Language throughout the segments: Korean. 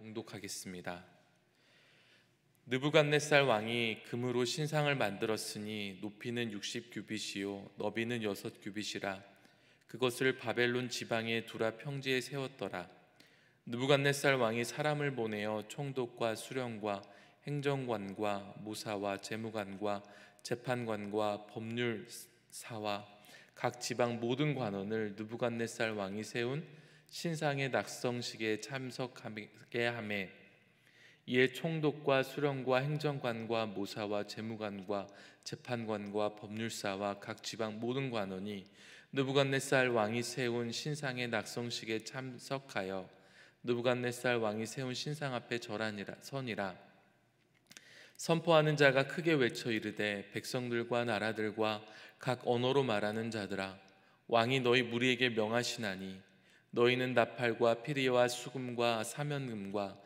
봉독하겠습니다. 느부갓네살 왕이 금으로 신상을 만들었으니 높이는 60규빗이요 너비는 6규빗이라 그것을 바벨론 지방에 두라 평지에 세웠더라. 느부갓네살 왕이 사람을 보내어 총독과 수령과 행정관과 모사와 재무관과 재판관과 법률사와 각 지방 모든 관원을 느부갓네살 왕이 세운 신상의 낙성식에 참석하게 하매 이에 총독과 수령과 행정관과 모사와 재무관과 재판관과 법률사와 각 지방 모든 관원이 느부갓네살 왕이 세운 신상의 낙성식에 참석하여 느부갓네살 왕이 세운 신상 앞에 서니라. 선포하는 자가 크게 외쳐 이르되 백성들과 나라들과 각 언어로 말하는 자들아 왕이 너희 무리에게 명하시나니 너희는 나팔과 피리와 수금과 사면금과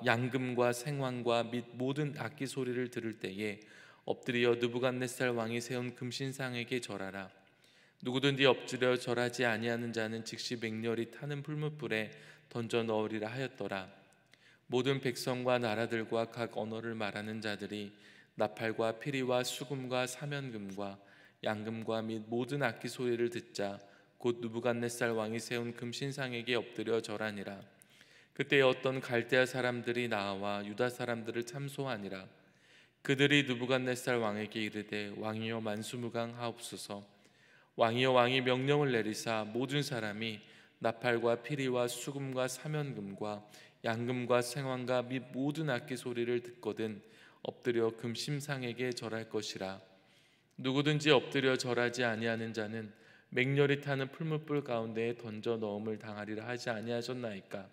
양금과 생황과 및 모든 악기 소리를 들을 때에 엎드려 느부갓네살 왕이 세운 금신상에게 절하라. 누구든지 엎드려 절하지 아니하는 자는 즉시 맹렬히 타는 풀무불에 던져 넣으리라 하였더라. 모든 백성과 나라들과 각 언어를 말하는 자들이 나팔과 피리와 수금과 사면금과 양금과 및 모든 악기 소리를 듣자 곧 느부갓네살 왕이 세운 금신상에게 엎드려 절하니라. 그때 어떤 갈대아 사람들이 나와 유다 사람들을 참소하니라. 그들이 느부갓네살 왕에게 이르되 왕이여 만수무강하옵소서. 왕이여 왕이 명령을 내리사 모든 사람이 나팔과 피리와 수금과 사면금과 양금과 생황과 및 모든 악기 소리를 듣거든 엎드려 금신상에게 절할 것이라. 누구든지 엎드려 절하지 아니하는 자는 맹렬히 타는 풀무불 가운데에 던져 넣음을 당하리라 하지 아니하셨나이까.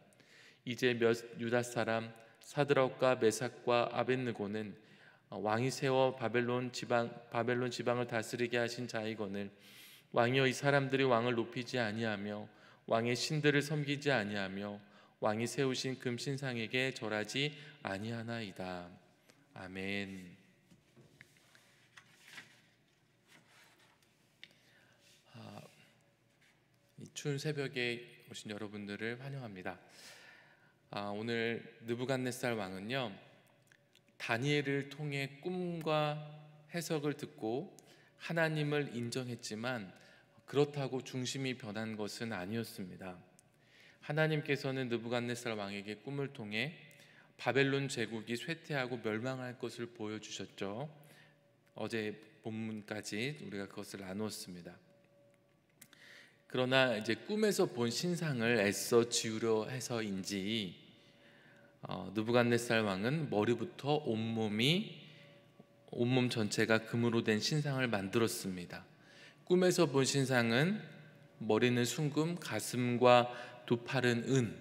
이제 몇 유다 사람 사드락과 메삭과 아벳느고는 왕이 세워 바벨론 지방을 다스리게 하신 자이거늘 왕이여 이 사람들이 왕을 높이지 아니하며 왕의 신들을 섬기지 아니하며 왕이 세우신 금신상에게 절하지 아니하나이다. 아멘. 이 추운 새벽에 오신 여러분들을 환영합니다. 오늘 느부갓네살 왕은요 다니엘을 통해 꿈과 해석을 듣고 하나님을 인정했지만 그렇다고 중심이 변한 것은 아니었습니다. 하나님께서는 느부갓네살 왕에게 꿈을 통해 바벨론 제국이 쇠퇴하고 멸망할 것을 보여주셨죠. 어제 본문까지 우리가 그것을 나누었습니다. 그러나 이제 꿈에서 본 신상을 애써 지우려 해서인지 느부갓네살 왕은 머리부터 온몸 전체가 금으로 된 신상을 만들었습니다. 꿈에서 본 신상은 머리는 순금, 가슴과 두 팔은 은,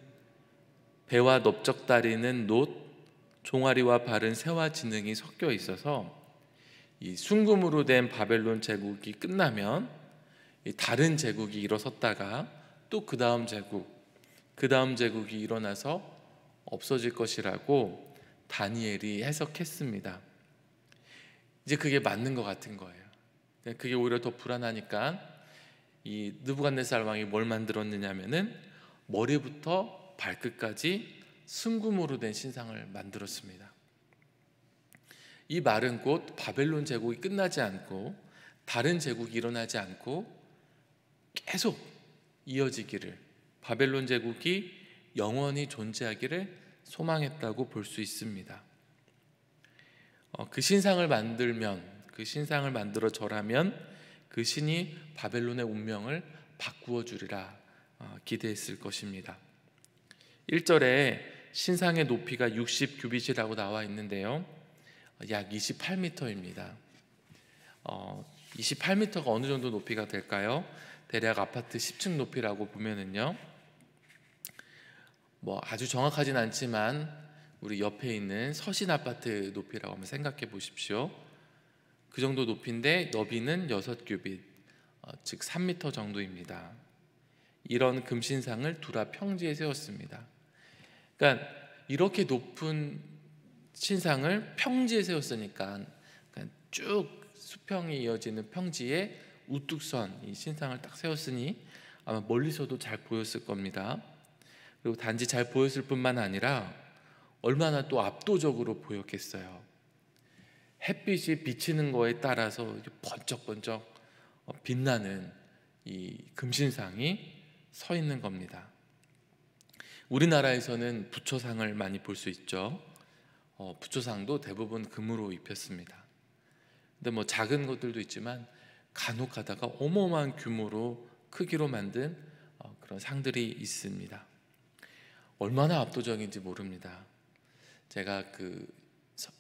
배와 넓적다리는 놋, 종아리와 발은 새와 진흙이 섞여 있어서 이 순금으로 된 바벨론 제국이 끝나면 다른 제국이 일어섰다가 또 그 다음 제국이 일어나서 없어질 것이라고 다니엘이 해석했습니다. 이제 그게 맞는 것 같은 거예요. 그게 오히려 더 불안하니까 이 느부갓네살 왕이 뭘 만들었느냐면은 머리부터 발끝까지 순금으로 된 신상을 만들었습니다. 이 말은 곧 바벨론 제국이 끝나지 않고 다른 제국이 일어나지 않고 계속 이어지기를, 바벨론 제국이 영원히 존재하기를 소망했다고 볼 수 있습니다. 그 신상을 만들어 절하면 그 신이 바벨론의 운명을 바꾸어 주리라 기대했을 것입니다. 1절에 신상의 높이가 60규빗이라고 나와 있는데요, 약 28m입니다. 28m가 어느 정도 높이가 될까요? 대략 아파트 10층 높이라고 보면은요, 아주 정확하진 않지만 우리 옆에 있는 서신 아파트 높이라고 한번 생각해 보십시오. 그 정도 높이인데 너비는 6규빗, 즉 3m 정도입니다. 이런 금신상을 두라 평지에 세웠습니다. 그러니까 이렇게 높은 신상을 평지에 세웠으니까 쭉 수평이 이어지는 평지에 우뚝 선 이 신상을 딱 세웠으니 아마 멀리서도 잘 보였을 겁니다. 그리고 단지 잘 보였을 뿐만 아니라 얼마나 또 압도적으로 보였겠어요. 햇빛이 비치는 거에 따라서 번쩍번쩍 빛나는 이 금신상이 서 있는 겁니다. 우리나라에서는 부처상을 많이 볼 수 있죠. 부처상도 대부분 금으로 입혔습니다. 근데 뭐 작은 것들도 있지만 간혹 가다가 어마어마한 규모로 크기로 만든 그런 상들이 있습니다. 얼마나 압도적인지 모릅니다. 제가 그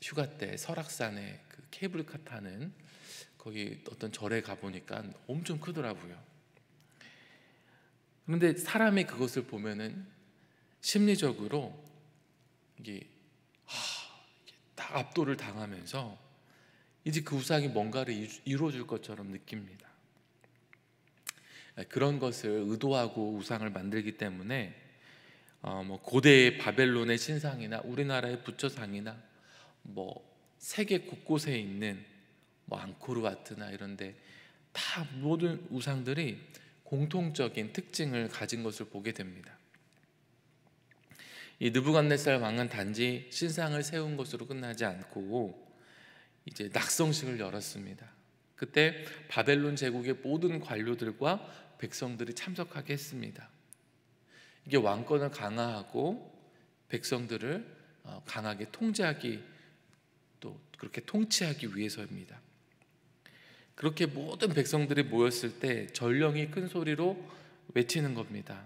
휴가 때 설악산에 그 케이블카 타는 거기 어떤 절에 가보니까 엄청 크더라고요. 그런데 사람이 그것을 보면은 심리적으로 이게 딱 압도를 당하면서 이제 그 우상이 뭔가를 이루어줄 것처럼 느낍니다. 그런 것을 의도하고 우상을 만들기 때문에 고대의 바벨론의 신상이나 우리나라의 부처상이나 세계 곳곳에 있는 앙코르와트나 이런데 다 모든 우상들이 공통적인 특징을 가진 것을 보게 됩니다. 이 느부갓네살 왕은 단지 신상을 세운 것으로 끝나지 않고 이제 낙성식을 열었습니다. 그때 바벨론 제국의 모든 관료들과 백성들이 참석하게 했습니다. 이게 왕권을 강화하고 백성들을 강하게 통제하기, 또 그렇게 통치하기 위해서입니다. 그렇게 모든 백성들이 모였을 때 전령이 큰 소리로 외치는 겁니다.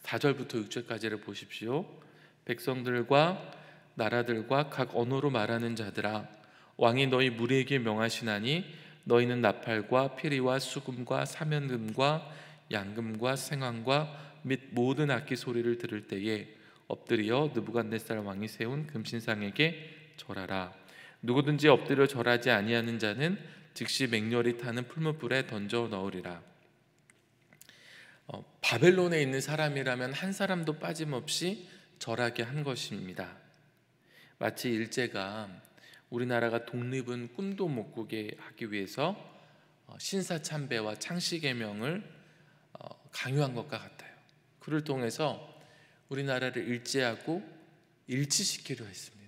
4절부터 6절까지를 보십시오. 백성들과 나라들과 각 언어로 말하는 자들아, 왕이 너희 무리에게 명하시나니 너희는 나팔과 피리와 수금과 사면금과 양금과 생황과 및 모든 악기 소리를 들을 때에 엎드려 느부갓네살 왕이 세운 금신상에게 절하라. 누구든지 엎드려 절하지 아니하는 자는 즉시 맹렬히 타는 풀무불에 던져 넣으리라. 바벨론에 있는 사람이라면 한 사람도 빠짐없이 절하게 한 것입니다. 마치 일제가 우리나라가 독립은 꿈도 못 꾸게 하기 위해서 신사참배와 창씨개명을 강요한 것과 같아요. 그를 통해서 우리나라를 일제하고 일치시키려 했습니다.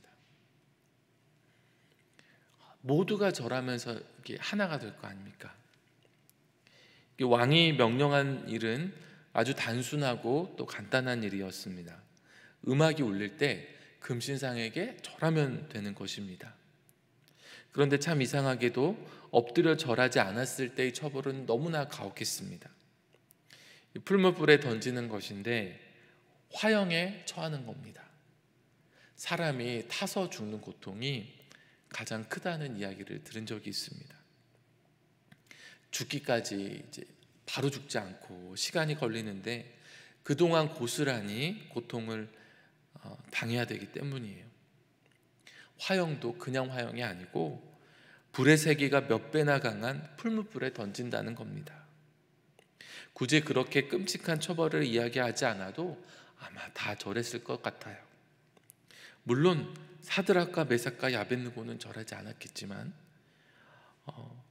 모두가 절하면서 이게 하나가 될 거 아닙니까? 왕이 명령한 일은 아주 단순하고 또 간단한 일이었습니다. 음악이 울릴 때 금신상에게 절하면 되는 것입니다. 그런데 참 이상하게도 엎드려 절하지 않았을 때의 처벌은 너무나 가혹했습니다. 풀무불에 던지는 것인데 화형에 처하는 겁니다. 사람이 타서 죽는 고통이 가장 크다는 이야기를 들은 적이 있습니다. 죽기까지 이제 바로 죽지 않고 시간이 걸리는데 그동안 고스란히 고통을 당해야 되기 때문이에요. 화형도 그냥 화형이 아니고 불의 세기가 몇 배나 강한 풀무불에 던진다는 겁니다. 굳이 그렇게 끔찍한 처벌을 이야기하지 않아도 아마 다 절했을 것 같아요. 물론 사드락과 메삭과 야벳느고는 절하지 않았겠지만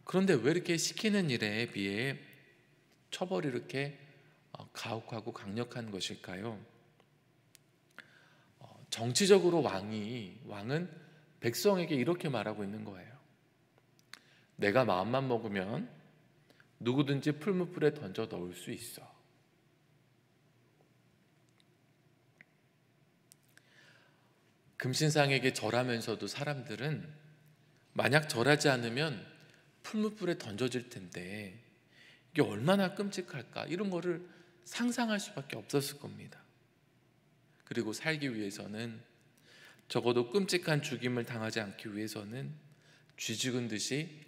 그런데 왜 이렇게 시키는 일에 비해 처벌이 이렇게 가혹하고 강력한 것일까요? 정치적으로 왕은 백성에게 이렇게 말하고 있는 거예요. 내가 마음만 먹으면 누구든지 풀무불에 던져 넣을 수 있어. 금신상에게 절하면서도 사람들은 만약 절하지 않으면 풀무불에 던져질 텐데 이게 얼마나 끔찍할까, 이런 거를 상상할 수밖에 없었을 겁니다. 그리고 살기 위해서는, 적어도 끔찍한 죽임을 당하지 않기 위해서는 쥐죽은 듯이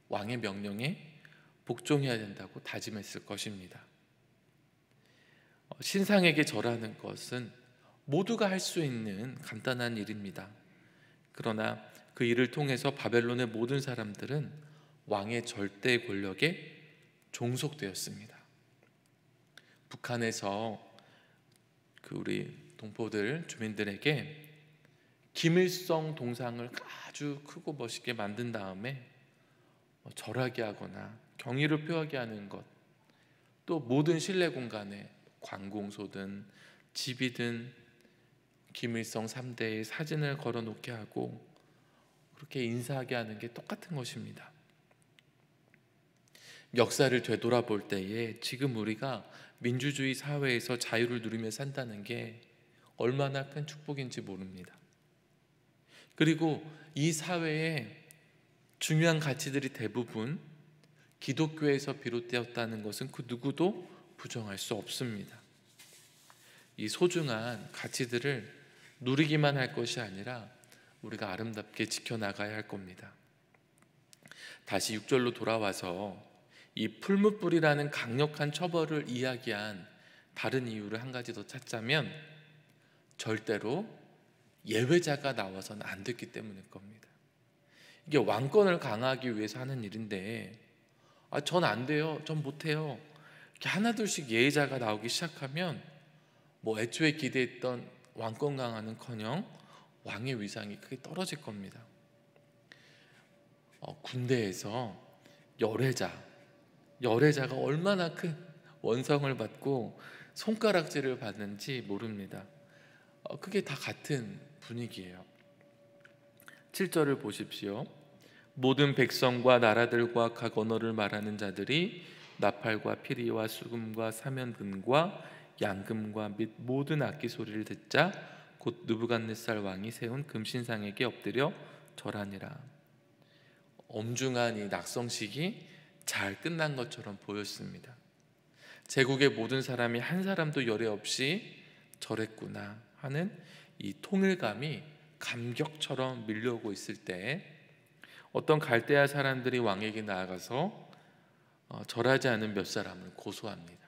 왕의 명령에 복종해야 된다고 다짐했을 것입니다. 신상에게 절하는 것은 모두가 할 수 있는 간단한 일입니다. 그러나 그 일을 통해서 바벨론의 모든 사람들은 왕의 절대 권력에 종속되었습니다. 북한에서 우리 동포들 주민들에게 김일성 동상을 아주 크고 멋있게 만든 다음에 절하게 하거나 경의를 표하게 하는 것, 또 모든 실내 공간에 관공서든 집이든 김일성 3대의 사진을 걸어놓게 하고 그렇게 인사하게 하는 게 똑같은 것입니다. 역사를 되돌아볼 때에 지금 우리가 민주주의 사회에서 자유를 누리며 산다는 게 얼마나 큰 축복인지 모릅니다. 그리고 이 사회에 중요한 가치들이 대부분 기독교에서 비롯되었다는 것은 그 누구도 부정할 수 없습니다. 이 소중한 가치들을 누리기만 할 것이 아니라 우리가 아름답게 지켜나가야 할 겁니다. 다시 6절로 돌아와서 이 풀무불이라는 강력한 처벌을 이야기한 다른 이유를 한 가지 더 찾자면 절대로 예외자가 나와서는 안 됐기 때문일 겁니다. 이게 왕권을 강화하기 위해서 하는 일인데 전 안 돼요, 전 못해요, 이렇게 하나둘씩 예외자가 나오기 시작하면 애초에 기대했던 왕권 강화는커녕 왕의 위상이 크게 떨어질 겁니다. 군대에서 열애자가 얼마나 큰 원성을 받고 손가락질을 받는지 모릅니다. 그게 다 같은 분위기예요. 7절을 보십시오. 모든 백성과 나라들과 각 언어를 말하는 자들이 나팔과 피리와 수금과 사면금과 양금과 및 모든 악기 소리를 듣자 곧 느부갓네살 왕이 세운 금신상에게 엎드려 절하니라. 엄중한 이 낙성식이 잘 끝난 것처럼 보였습니다. 제국의 모든 사람이 한 사람도 열애 없이 절했구나 하는 이 통일감이 감격처럼 밀려오고 있을 때 어떤 갈대아 사람들이 왕에게 나아가서 절하지 않은 몇 사람을 고소합니다.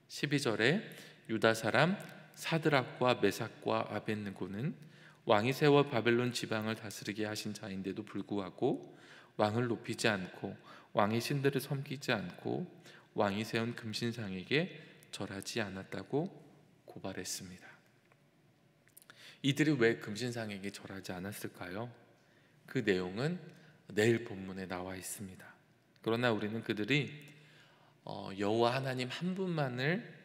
12절에 유다 사람 사드락과 메삭과 아벳느고는 왕이 세워 바벨론 지방을 다스리게 하신 자인데도 불구하고 왕을 높이지 않고 왕의 신들을 섬기지 않고 왕이 세운 금신상에게 절하지 않았다고 고발했습니다. 이들이 왜 금신상에게 절하지 않았을까요? 그 내용은 내일 본문에 나와 있습니다. 그러나 우리는 그들이 여호와 하나님 한 분만을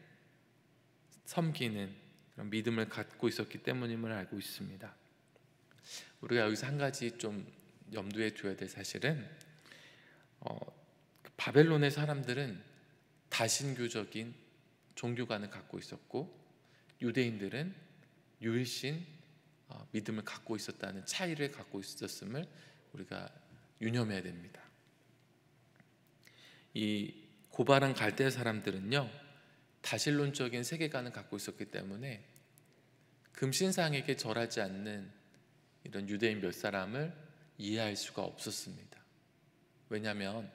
섬기는 그런 믿음을 갖고 있었기 때문임을 알고 있습니다. 우리가 여기서 한 가지 좀 염두에 둬야 될 사실은 바벨론의 사람들은 다신교적인 종교관을 갖고 있었고 유대인들은 유일신 믿음을 갖고 있었다는 차이를 갖고 있었음을 우리가 유념해야 됩니다. 이 고발한 갈대 사람들은요 다신론적인 세계관을 갖고 있었기 때문에 금신상에게 절하지 않는 이런 유대인 몇 사람을 이해할 수가 없었습니다. 왜냐하면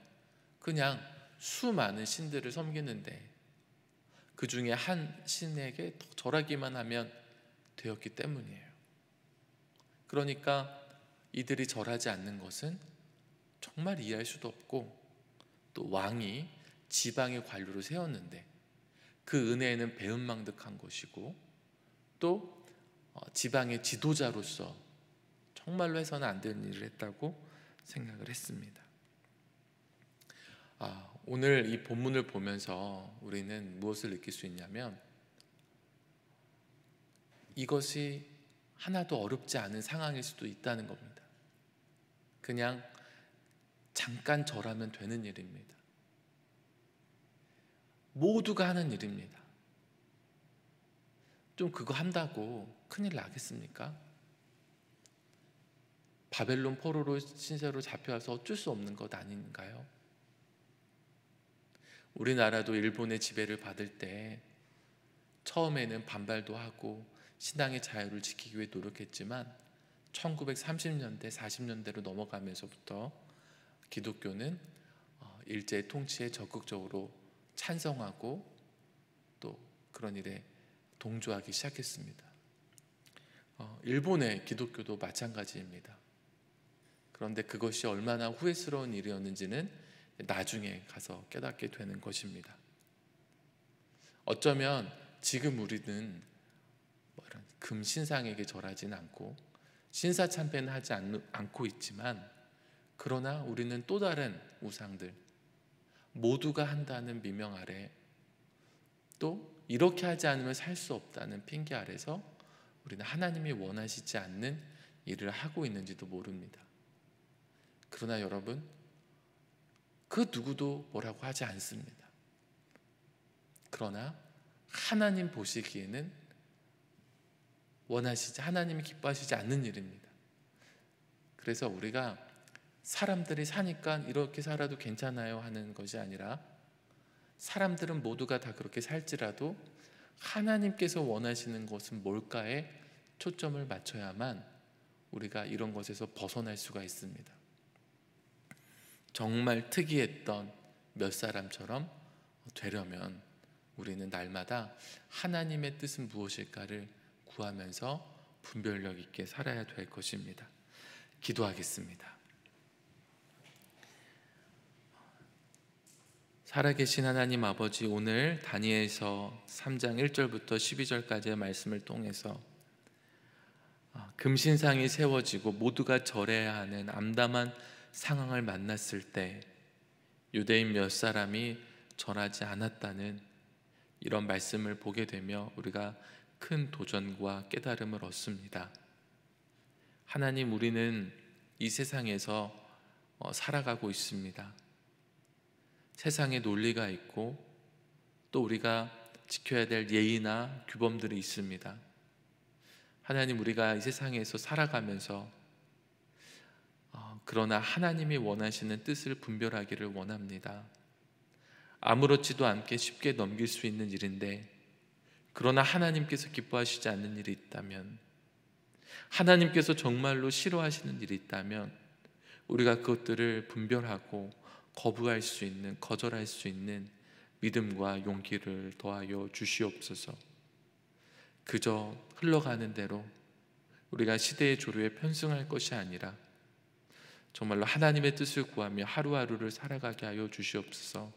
그냥 수많은 신들을 섬기는데 그 중에 한 신에게 절하기만 하면 되었기 때문이에요. 그러니까 이들이 절하지 않는 것은 정말 이해할 수도 없고 또 왕이 지방의 관료로 세웠는데 그 은혜에는 배은망덕한 것이고 또 지방의 지도자로서 정말로 해서는 안 되는 일을 했다고 생각을 했습니다. 오늘 이 본문을 보면서 우리는 무엇을 느낄 수 있냐면 이것이 하나도 어렵지 않은 상황일 수도 있다는 겁니다. 그냥 잠깐 절하면 되는 일입니다. 모두가 하는 일입니다. 좀 그거 한다고 큰일 나겠습니까? 바벨론 포로로 신세로 잡혀와서 어쩔 수 없는 것 아닌가요? 우리나라도 일본의 지배를 받을 때 처음에는 반발도 하고 신앙의 자유를 지키기 위해 노력했지만 1930년대, 40년대로 넘어가면서부터 기독교는 일제의 통치에 적극적으로 찬성하고 또 그런 일에 동조하기 시작했습니다. 일본의 기독교도 마찬가지입니다. 그런데 그것이 얼마나 후회스러운 일이었는지는 나중에 가서 깨닫게 되는 것입니다. 어쩌면 지금 우리는 금신상에게 절하지는 않고 신사참배는 하지 않고 있지만 그러나 우리는 또 다른 우상들 모두가 한다는 미명 아래 또 이렇게 하지 않으면 살 수 없다는 핑계 아래서 우리는 하나님이 원하시지 않는 일을 하고 있는지도 모릅니다. 그러나 여러분, 그 누구도 뭐라고 하지 않습니다. 그러나 하나님 보시기에는 하나님이 기뻐하시지 않는 일입니다. 그래서 우리가 사람들이 사니까 이렇게 살아도 괜찮아요 하는 것이 아니라, 사람들은 모두가 다 그렇게 살지라도 하나님께서 원하시는 것은 뭘까에 초점을 맞춰야만 우리가 이런 것에서 벗어날 수가 있습니다. 정말 특이했던 몇 사람처럼 되려면 우리는 날마다 하나님의 뜻은 무엇일까를 구하면서 분별력 있게 살아야 될 것입니다. 기도하겠습니다. 살아계신 하나님 아버지, 오늘 다니엘서 3장 1절부터 12절까지의 말씀을 통해서 금신상이 세워지고 모두가 절해야 하는 암담한 상황을 만났을 때 유대인 몇 사람이 절하지 않았다는 이런 말씀을 보게 되며 우리가 큰 도전과 깨달음을 얻습니다. 하나님, 우리는 이 세상에서 살아가고 있습니다. 세상에 논리가 있고 또 우리가 지켜야 될 예의나 규범들이 있습니다. 하나님, 우리가 이 세상에서 살아가면서 그러나 하나님이 원하시는 뜻을 분별하기를 원합니다. 아무렇지도 않게 쉽게 넘길 수 있는 일인데, 그러나 하나님께서 기뻐하시지 않는 일이 있다면, 하나님께서 정말로 싫어하시는 일이 있다면 우리가 그것들을 분별하고 거부할 수 있는, 거절할 수 있는 믿음과 용기를 더하여 주시옵소서. 그저 흘러가는 대로 우리가 시대의 조류에 편승할 것이 아니라 정말로 하나님의 뜻을 구하며 하루하루를 살아가게 하여 주시옵소서.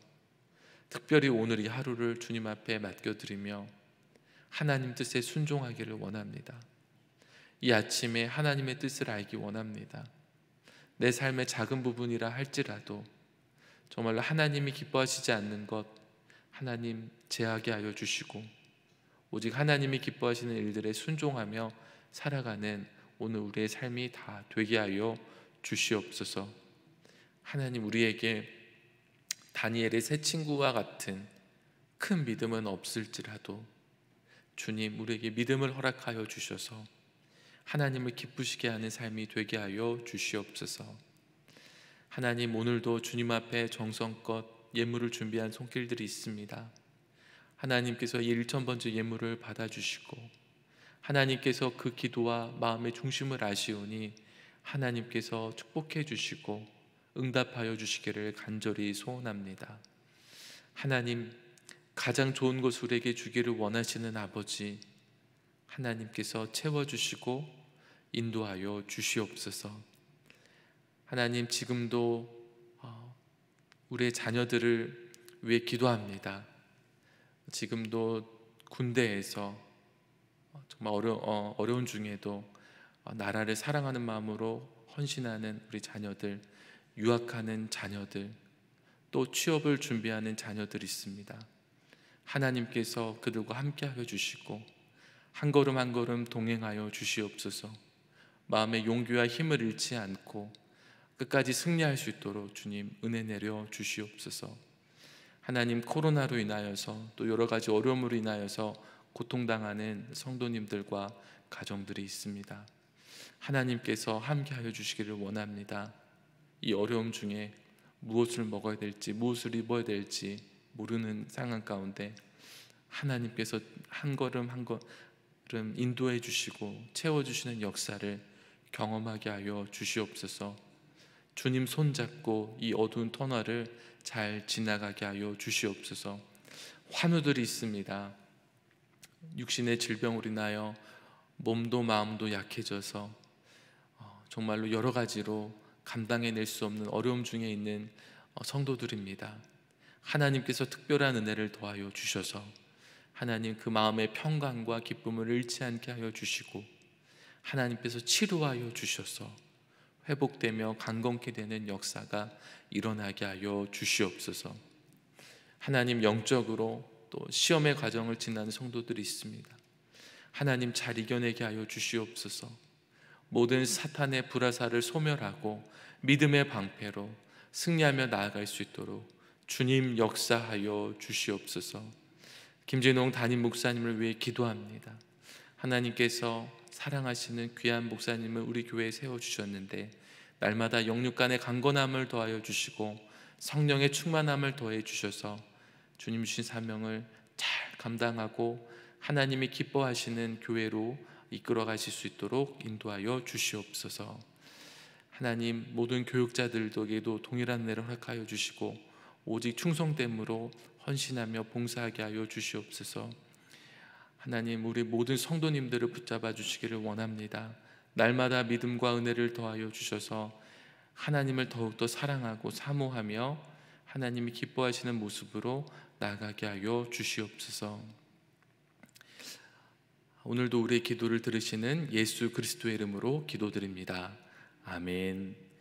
특별히 오늘 이 하루를 주님 앞에 맡겨드리며 하나님 뜻에 순종하기를 원합니다. 이 아침에 하나님의 뜻을 알기 원합니다. 내 삶의 작은 부분이라 할지라도 정말로 하나님이 기뻐하시지 않는 것 하나님 제하게 하여 주시고, 오직 하나님이 기뻐하시는 일들에 순종하며 살아가는 오늘 우리의 삶이 다 되게 하여 주시옵소서. 하나님, 우리에게 다니엘의 세 친구와 같은 큰 믿음은 없을지라도 주님, 우리에게 믿음을 허락하여 주셔서 하나님을 기쁘시게 하는 삶이 되게 하여 주시옵소서. 하나님, 오늘도 주님 앞에 정성껏 예물을 준비한 손길들이 있습니다. 하나님께서 이 1000번째 예물을 받아주시고 하나님께서 그 기도와 마음의 중심을 아시오니 하나님께서 축복해 주시고 응답하여 주시기를 간절히 소원합니다. 하나님, 가장 좋은 것을 우리에게 주기를 원하시는 아버지, 하나님께서 채워주시고 인도하여 주시옵소서. 하나님, 지금도 우리의 자녀들을 위해 기도합니다. 지금도 군대에서 정말 어려운 중에도 나라를 사랑하는 마음으로 헌신하는 우리 자녀들, 유학하는 자녀들, 또 취업을 준비하는 자녀들이 있습니다. 하나님께서 그들과 함께하여 주시고 한 걸음 한 걸음 동행하여 주시옵소서. 마음의 용기와 힘을 잃지 않고 끝까지 승리할 수 있도록 주님 은혜 내려 주시옵소서. 하나님, 코로나로 인하여서 또 여러 가지 어려움으로 인하여서 고통당하는 성도님들과 가정들이 있습니다. 하나님께서 함께하여 주시기를 원합니다. 이 어려움 중에 무엇을 먹어야 될지, 무엇을 입어야 될지 모르는 상황 가운데 하나님께서 한 걸음 한 걸음 인도해 주시고 채워주시는 역사를 경험하게 하여 주시옵소서. 주님 손잡고 이 어두운 터널을 잘 지나가게 하여 주시옵소서. 환우들이 있습니다. 육신의 질병으로 인하여 몸도 마음도 약해져서 정말로 여러 가지로 감당해낼 수 없는 어려움 중에 있는 성도들입니다. 하나님께서 특별한 은혜를 더하여 주셔서 하나님, 그 마음의 평강과 기쁨을 잃지 않게 하여 주시고 하나님께서 치료하여 주셔서 회복되며 강건케 되는 역사가 일어나게 하여 주시옵소서. 하나님, 영적으로 또 시험의 과정을 지나는 성도들이 있습니다. 하나님 잘 이겨내게 하여 주시옵소서. 모든 사탄의 불화살을 소멸하고 믿음의 방패로 승리하며 나아갈 수 있도록 주님 역사하여 주시옵소서. 김진홍 담임 목사님을 위해 기도합니다. 하나님께서 사랑하시는 귀한 목사님을 우리 교회에 세워주셨는데 날마다 영육간의 강건함을 더하여 주시고 성령의 충만함을 더해 주셔서 주님 주신 사명을 잘 감당하고 하나님이 기뻐하시는 교회로 이끌어 가실 수 있도록 인도하여 주시옵소서. 하나님 모든 교육자들에게도 동일한 은혜를 허락하여 주시고 오직 충성됨으로 헌신하며 봉사하게 하여 주시옵소서. 하나님 우리 모든 성도님들을 붙잡아 주시기를 원합니다. 날마다 믿음과 은혜를 더하여 주셔서 하나님을 더욱더 사랑하고 사모하며 하나님이 기뻐하시는 모습으로 나아가게 하여 주시옵소서. 오늘도 우리의 기도를 들으시는 예수 그리스도의 이름으로 기도드립니다. 아멘.